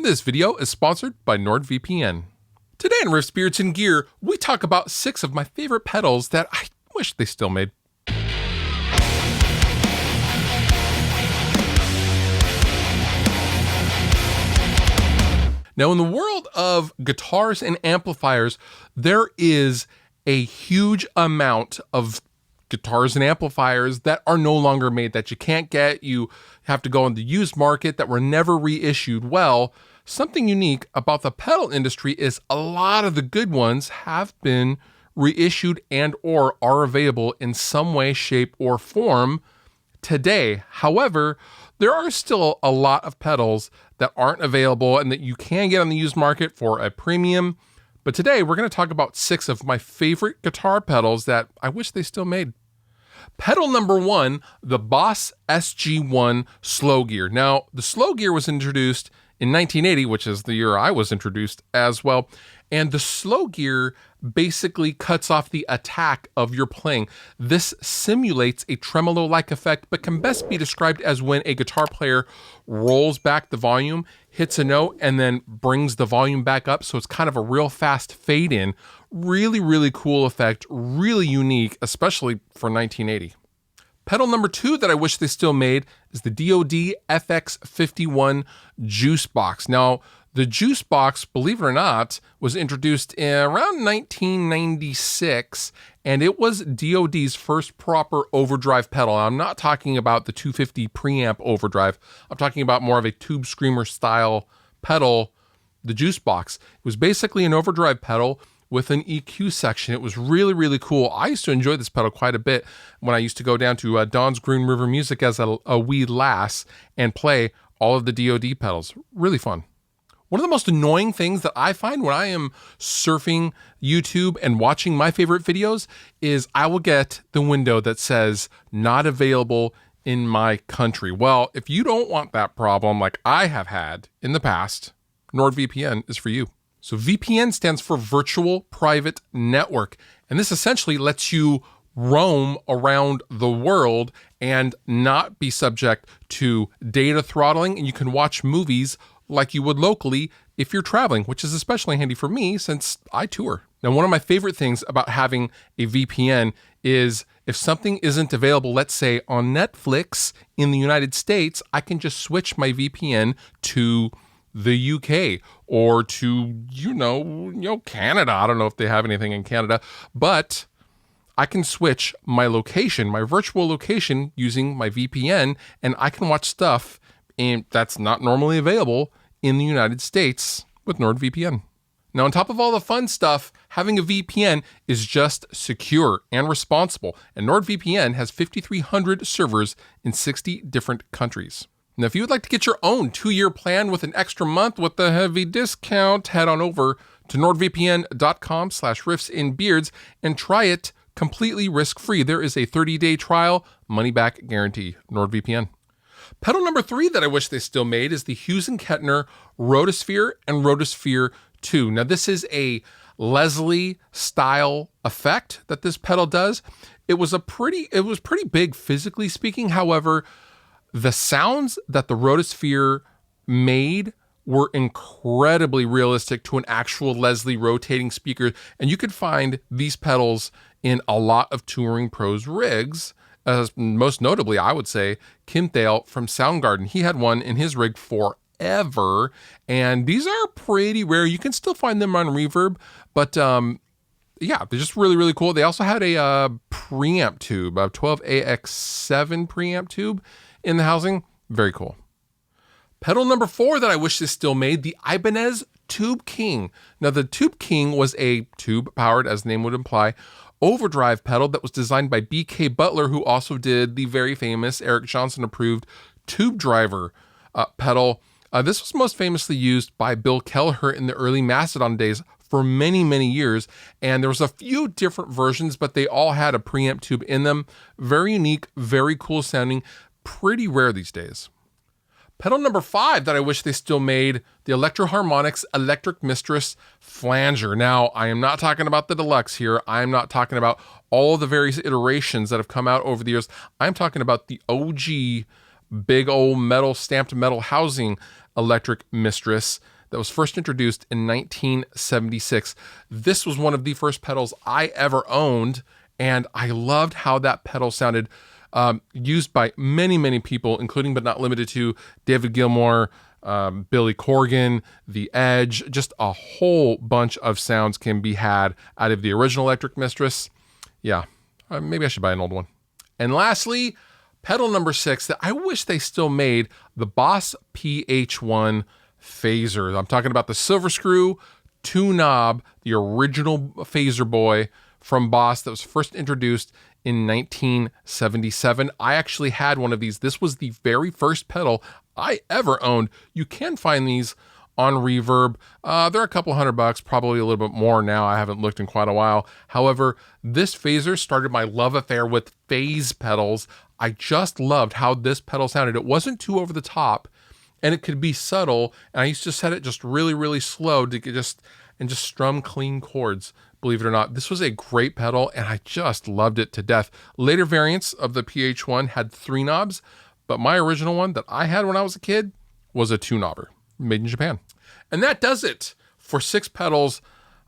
This video is sponsored by NordVPN. Today on Riffs, Beards, and Gear, we talk about 6 of my favorite pedals that I wish they still made. Now, in the world of guitars and amplifiers, there is a huge amount of guitars and amplifiers that are no longer made, that you can't get. You have to go on the used market, that were never reissued. Well, something unique about the pedal industry is a lot of the good ones have been reissued and or are available in some way, shape, or form today. However, there are still a lot of pedals that aren't available and that you can get on the used market for a premium. But today we're going to talk about 6 of my favorite guitar pedals that I wish they still made. Pedal number 1, the Boss SG-1 Slow Gear. Now, the Slow Gear was introduced in 1980, which is the year I was introduced as well. And the Slow Gear basically cuts off the attack of your playing. This simulates a tremolo-like effect, but can best be described as when a guitar player rolls back the volume, hits a note, and then brings the volume back up. So it's kind of a real fast fade in. Really, really cool effect, really unique, especially for 1980. Pedal number 2 that I wish they still made is the DoD FX51 Juice Box. Now, the Juice Box, believe it or not, was introduced in around 1996, and it was DoD's first proper overdrive pedal. Now, I'm not talking about the 250 preamp overdrive. I'm talking about more of a tube screamer style pedal, the Juice Box. It was basically an overdrive pedal with an EQ section. It was really, really cool. I used to enjoy this pedal quite a bit when I used to go down to Don's Green River Music as a wee lass and play all of the DoD pedals. Really fun. One of the most annoying things that I find when I am surfing YouTube and watching my favorite videos is I will get the window that says not available in my country. Well, if you don't want that problem like I have had in the past, NordVPN is for you. So VPN stands for Virtual Private Network, and this essentially lets you roam around the world and not be subject to data throttling, and you can watch movies like you would locally if you're traveling, which is especially handy for me since I tour. Now, one of my favorite things about having a VPN is if something isn't available, let's say on Netflix in the United States, I can just switch my VPN to the UK or to, Canada. I don't know if they have anything in Canada, but I can switch my location, my virtual location using my VPN, and I can watch stuff that's not normally available in the United States with NordVPN. Now, on top of all the fun stuff, having a VPN is just secure and responsible, and NordVPN has 5,300 servers in 60 different countries. Now, if you would like to get your own 2-year plan with an extra month with a heavy discount, head on over to nordvpn.com/riffsandbeards and try it completely risk-free. There is a 30-day trial, money-back guarantee. NordVPN. Pedal number 3 that I wish they still made is the Hughes & Kettner Rotosphere and Rotosphere 2. Now, this is a Leslie style effect that this pedal does. It was pretty big physically speaking. However, the sounds that the Rotosphere made were incredibly realistic to an actual Leslie rotating speaker. And you could find these pedals in a lot of touring pros rigs. Most notably, I would say, Kim Thale from Soundgarden. He had one in his rig forever. And these are pretty rare. You can still find them on Reverb. But yeah, they're just really, really cool. They also had a preamp tube, a 12AX7 preamp tube in the housing. Very cool. Pedal number 4 that I wish this still made, the Ibanez Tube King. Now, the Tube King was a tube-powered, as the name would imply, overdrive pedal that was designed by B.K. Butler, who also did the very famous Eric Johnson-approved Tube Driver pedal. This was most famously used by Bill Kelleher in the early Mastodon days for many, many years. And there was a few different versions, but they all had a preamp tube in them. Very unique, very cool sounding, pretty rare these days. Pedal number 5 that I wish they still made, the Electro Harmonix Electric Mistress Flanger. Now, I am not talking about the deluxe here. I am not talking about all the various iterations that have come out over the years. I'm talking about the OG big old metal, stamped metal housing Electric Mistress. that was first introduced in 1976. This was one of the first pedals I ever owned, and I loved how that pedal sounded. Used by many, many people, including but not limited to David Gilmour, Billy Corgan, The Edge. Just a whole bunch of sounds can be had out of the original Electric Mistress. Yeah, maybe I should buy an old one. And lastly, pedal number 6 that I wish they still made, the Boss PH1 Phaser. I'm talking about the Silver Screw 2-knob, the original Phaser Boy from Boss that was first introduced in 1977. I actually had one of these. This was the very first pedal I ever owned. You can find these on Reverb. They're a couple $100, probably a little bit more now. I haven't looked in quite a while. However, this Phaser started my love affair with phase pedals. I just loved how this pedal sounded. It wasn't too over the top, and it could be subtle. And I used to set it just really, really slow to get just strum clean chords. Believe it or not, this was a great pedal, and I just loved it to death. Later variants of the PH1 had 3 knobs, but my original one that I had when I was a kid was a 2-knobber, made in Japan. And that does it for 6 pedals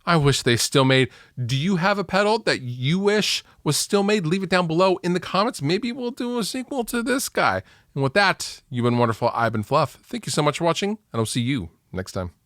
I wish they still made. Do you have a pedal that you wish was still made? Leave it down below in the comments. Maybe we'll do a sequel to this guy. And with that, you've been wonderful. I've been Fluff. Thank you so much for watching, and I'll see you next time.